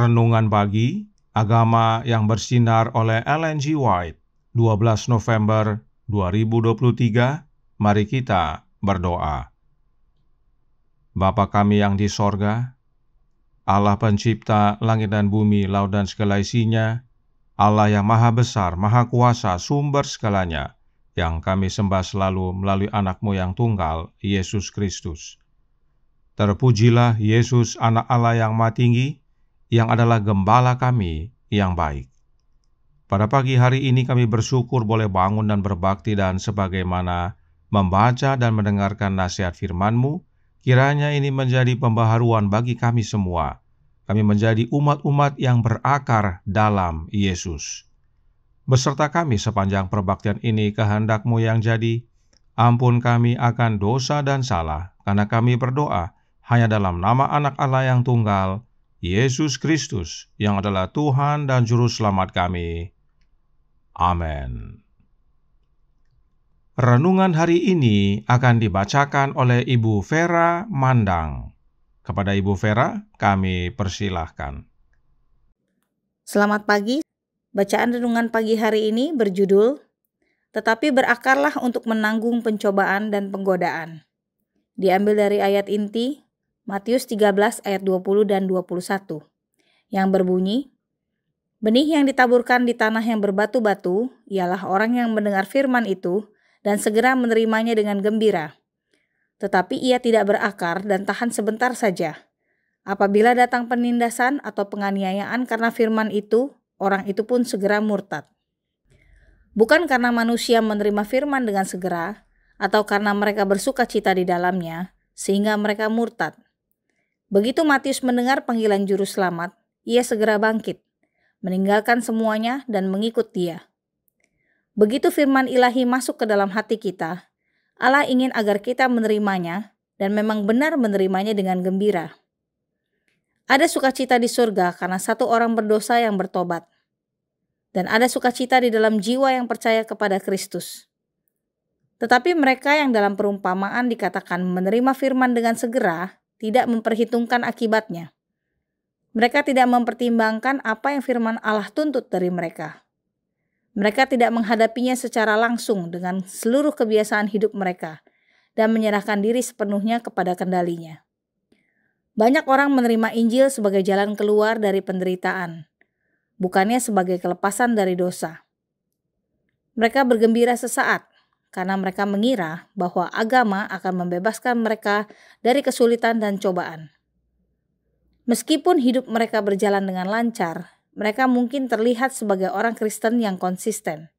Renungan Pagi, Agama yang Bersinar oleh Ellen G. White, 12 November 2023. Mari kita berdoa. Bapa kami yang di sorga, Allah pencipta langit dan bumi, laut dan segala isinya, Allah yang maha besar, maha kuasa, sumber segalanya, yang kami sembah selalu melalui anak-Mu yang tunggal, Yesus Kristus. Terpujilah Yesus, anak Allah yang Maha Tinggi, yang adalah gembala kami yang baik. Pada pagi hari ini kami bersyukur boleh bangun dan berbakti, dan sebagaimana membaca dan mendengarkan nasihat firman-Mu, kiranya ini menjadi pembaharuan bagi kami semua. Kami menjadi umat-umat yang berakar dalam Yesus. Beserta kami sepanjang perbaktian ini, kehendak-Mu yang jadi. Ampun kami akan dosa dan salah, karena kami berdoa hanya dalam nama anak Allah yang tunggal, Yesus Kristus, yang adalah Tuhan dan Juru Selamat kami. Amin. Renungan hari ini akan dibacakan oleh Ibu Vera Mandang. Kepada Ibu Vera, kami persilahkan. Selamat pagi. Bacaan renungan pagi hari ini berjudul, Tetapi berakarlah untuk menanggung pencobaan dan penggodaan. Diambil dari ayat inti, Matius 13 ayat 20 dan 21, yang berbunyi, Benih yang ditaburkan di tanah yang berbatu-batu, ialah orang yang mendengar firman itu, dan segera menerimanya dengan gembira. Tetapi ia tidak berakar dan tahan sebentar saja. Apabila datang penindasan atau penganiayaan karena firman itu, orang itu pun segera murtad. Bukan karena manusia menerima firman dengan segera, atau karena mereka bersuka cita di dalamnya, sehingga mereka murtad. Begitu Matius mendengar panggilan Juru Selamat, ia segera bangkit, meninggalkan semuanya dan mengikut Dia. Begitu firman ilahi masuk ke dalam hati kita, Allah ingin agar kita menerimanya dan memang benar menerimanya dengan gembira. Ada sukacita di surga karena satu orang berdosa yang bertobat. Dan ada sukacita di dalam jiwa yang percaya kepada Kristus. Tetapi mereka yang dalam perumpamaan dikatakan menerima firman dengan segera, tidak memperhitungkan akibatnya. Mereka tidak mempertimbangkan apa yang firman Allah tuntut dari mereka. Mereka tidak menghadapinya secara langsung dengan seluruh kebiasaan hidup mereka dan menyerahkan diri sepenuhnya kepada kendalinya. Banyak orang menerima Injil sebagai jalan keluar dari penderitaan, bukannya sebagai kelepasan dari dosa. Mereka bergembira sesaat karena mereka mengira bahwa agama akan membebaskan mereka dari kesulitan dan cobaan. Meskipun hidup mereka berjalan dengan lancar, mereka mungkin terlihat sebagai orang Kristen yang konsisten.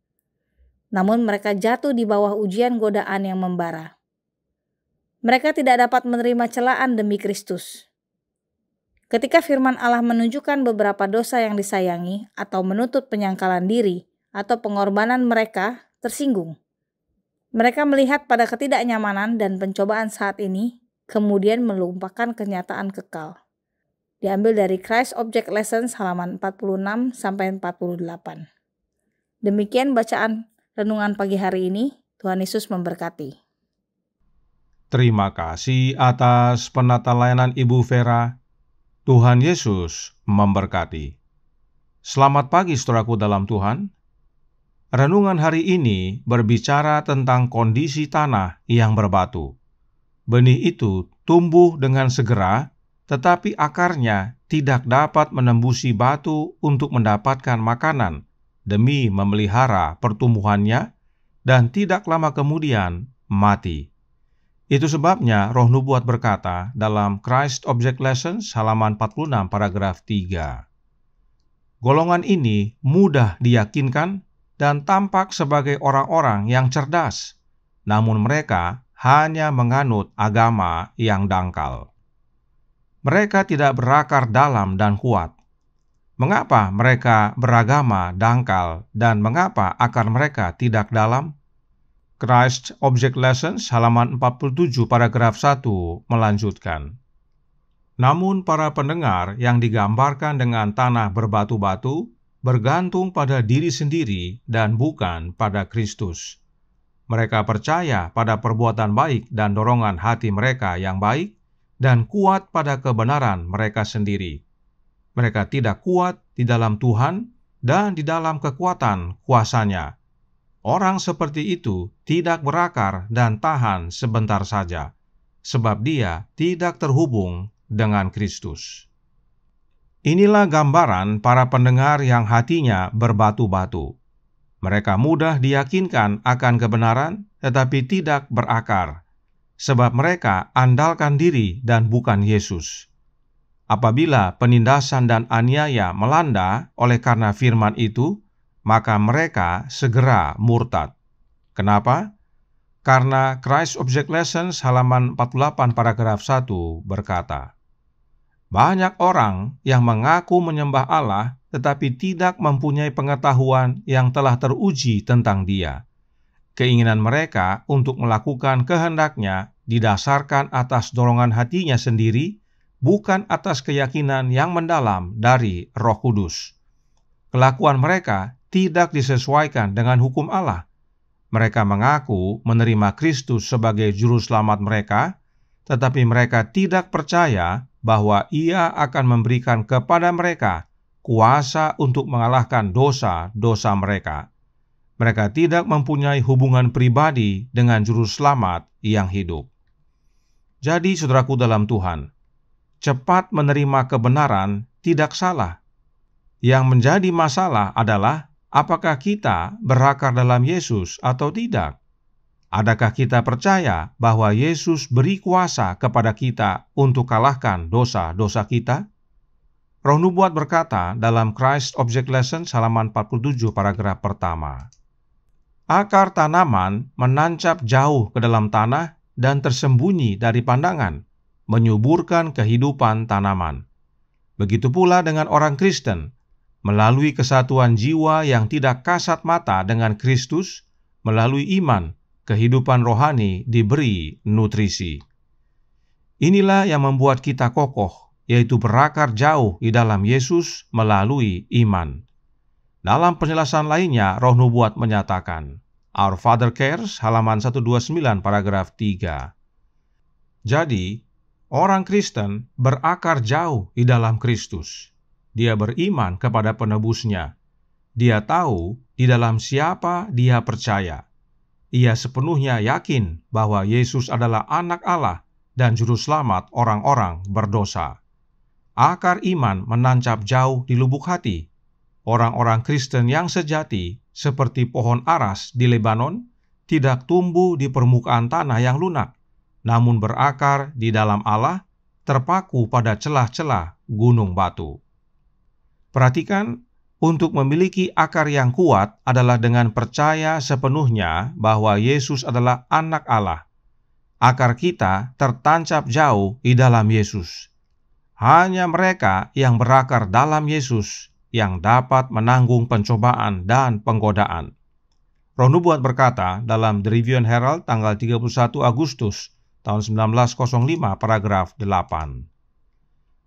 Namun mereka jatuh di bawah ujian godaan yang membara. Mereka tidak dapat menerima celaan demi Kristus. Ketika firman Allah menunjukkan beberapa dosa yang disayangi atau menuntut penyangkalan diri atau pengorbanan, mereka tersinggung. Mereka melihat pada ketidaknyamanan dan pencobaan saat ini kemudian melupakan kenyataan kekal. Diambil dari Christ Object Lessons halaman 46-48. Demikian bacaan renungan pagi hari ini. Tuhan Yesus memberkati. Terima kasih atas penata layanan Ibu Vera. Tuhan Yesus memberkati. Selamat pagi saudaraku dalam Tuhan. Renungan hari ini berbicara tentang kondisi tanah yang berbatu. Benih itu tumbuh dengan segera, tetapi akarnya tidak dapat menembusi batu untuk mendapatkan makanan demi memelihara pertumbuhannya, dan tidak lama kemudian mati. Itu sebabnya Roh Nubuat berkata dalam Christ Object Lessons halaman 46 paragraf 3. Golongan ini mudah diyakinkan dan tampak sebagai orang-orang yang cerdas, namun mereka hanya menganut agama yang dangkal. Mereka tidak berakar dalam dan kuat. Mengapa mereka beragama dangkal dan mengapa akar mereka tidak dalam? Christ Object Lessons halaman 47 paragraf 1 melanjutkan. Namun para pendengar yang digambarkan dengan tanah berbatu-batu bergantung pada diri sendiri dan bukan pada Kristus. Mereka percaya pada perbuatan baik dan dorongan hati mereka yang baik dan kuat pada kebenaran mereka sendiri. Mereka tidak kuat di dalam Tuhan dan di dalam kekuatan kuasa-Nya. Orang seperti itu tidak berakar dan tahan sebentar saja, sebab dia tidak terhubung dengan Kristus. Inilah gambaran para pendengar yang hatinya berbatu-batu. Mereka mudah diyakinkan akan kebenaran, tetapi tidak berakar, sebab mereka andalkan diri dan bukan Yesus. Apabila penindasan dan aniaya melanda oleh karena firman itu, maka mereka segera murtad. Kenapa? Karena Christ Object Lessons halaman 48 paragraf 1 berkata, banyak orang yang mengaku menyembah Allah tetapi tidak mempunyai pengetahuan yang telah teruji tentang Dia. Keinginan mereka untuk melakukan kehendak-Nya didasarkan atas dorongan hatinya sendiri, bukan atas keyakinan yang mendalam dari Roh Kudus. Kelakuan mereka tidak disesuaikan dengan hukum Allah. Mereka mengaku menerima Kristus sebagai juru selamat mereka, tetapi mereka tidak percaya bahwa Ia akan memberikan kepada mereka kuasa untuk mengalahkan dosa-dosa mereka. Mereka tidak mempunyai hubungan pribadi dengan juru selamat yang hidup. Jadi, saudaraku dalam Tuhan, cepat menerima kebenaran tidak salah. Yang menjadi masalah adalah apakah kita berakar dalam Yesus atau tidak. Adakah kita percaya bahwa Yesus beri kuasa kepada kita untuk kalahkan dosa-dosa kita? Roh Nubuat berkata dalam Christ Object Lessons halaman 47 paragraf pertama. Akar tanaman menancap jauh ke dalam tanah dan tersembunyi dari pandangan, menyuburkan kehidupan tanaman. Begitu pula dengan orang Kristen, melalui kesatuan jiwa yang tidak kasat mata dengan Kristus, melalui iman, kehidupan rohani diberi nutrisi. Inilah yang membuat kita kokoh, yaitu berakar jauh di dalam Yesus melalui iman. Dalam penjelasan lainnya, Roh Nubuat menyatakan, Our Father Cares, halaman 129 paragraf 3. Jadi, orang Kristen berakar jauh di dalam Kristus. Dia beriman kepada penebusnya. Dia tahu di dalam siapa dia percaya. Ia sepenuhnya yakin bahwa Yesus adalah anak Allah dan juru selamat orang-orang berdosa. Akar iman menancap jauh di lubuk hati. Orang-orang Kristen yang sejati, seperti pohon aras di Lebanon, tidak tumbuh di permukaan tanah yang lunak, namun berakar di dalam Allah, terpaku pada celah-celah gunung batu. Perhatikan, untuk memiliki akar yang kuat adalah dengan percaya sepenuhnya bahwa Yesus adalah anak Allah. Akar kita tertancap jauh di dalam Yesus. Hanya mereka yang berakar dalam Yesus yang dapat menanggung pencobaan dan penggodaan. Roh Nubuat berkata dalam The Review and Herald tanggal 31 Agustus tahun 1905, paragraf 8.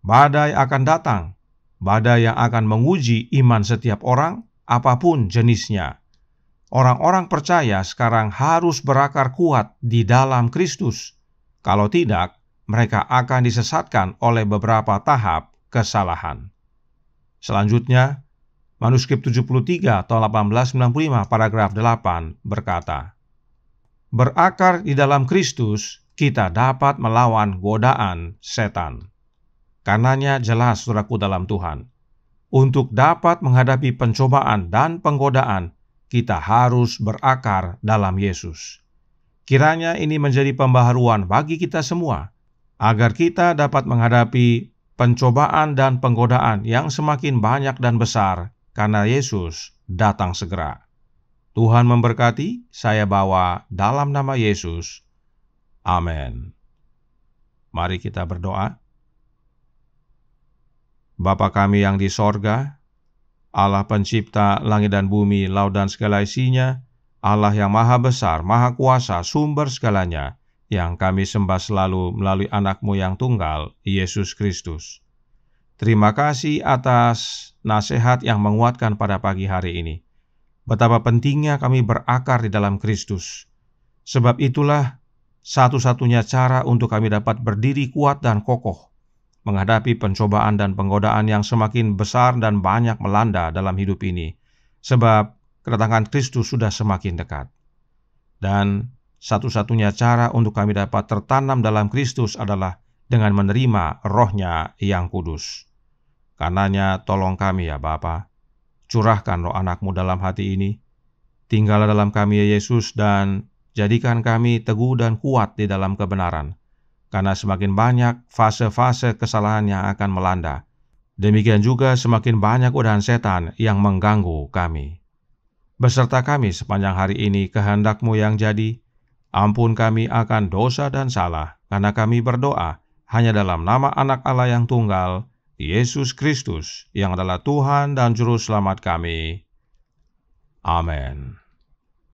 Badai akan datang, badai yang akan menguji iman setiap orang, apapun jenisnya. Orang-orang percaya sekarang harus berakar kuat di dalam Kristus. Kalau tidak, mereka akan disesatkan oleh beberapa tahap kesalahan. Selanjutnya, manuskrip 73 tahun 1895 paragraf 8 berkata, berakar di dalam Kristus, kita dapat melawan godaan setan. Karenanya jelas, saudaraku dalam Tuhan, untuk dapat menghadapi pencobaan dan penggodaan, kita harus berakar dalam Yesus. Kiranya ini menjadi pembaharuan bagi kita semua, agar kita dapat menghadapi pencobaan dan penggodaan yang semakin banyak dan besar, karena Yesus datang segera. Tuhan memberkati, saya bawa dalam nama Yesus. Amin. Mari kita berdoa. Bapa kami yang di sorga, Allah pencipta langit dan bumi, laut dan segala isinya, Allah yang maha besar, maha kuasa, sumber segalanya, yang kami sembah selalu melalui anak-Mu yang tunggal, Yesus Kristus. Terima kasih atas nasihat yang menguatkan pada pagi hari ini. Betapa pentingnya kami berakar di dalam Kristus. Sebab itulah satu-satunya cara untuk kami dapat berdiri kuat dan kokoh menghadapi pencobaan dan penggodaan yang semakin besar dan banyak melanda dalam hidup ini, sebab kedatangan Kristus sudah semakin dekat. Dan satu-satunya cara untuk kami dapat tertanam dalam Kristus adalah dengan menerima Roh-Nya yang kudus. Karenanya tolong kami ya Bapa, curahkan Roh anak-Mu dalam hati ini, tinggallah dalam kami ya Yesus, dan jadikan kami teguh dan kuat di dalam kebenaran. Karena semakin banyak fase-fase kesalahan yang akan melanda, demikian juga semakin banyak godaan setan yang mengganggu kami. Beserta kami sepanjang hari ini kehendak-Mu yang jadi, ampun kami akan dosa dan salah, karena kami berdoa hanya dalam nama Anak Allah yang tunggal, Yesus Kristus, yang adalah Tuhan dan Juru Selamat kami. Amin.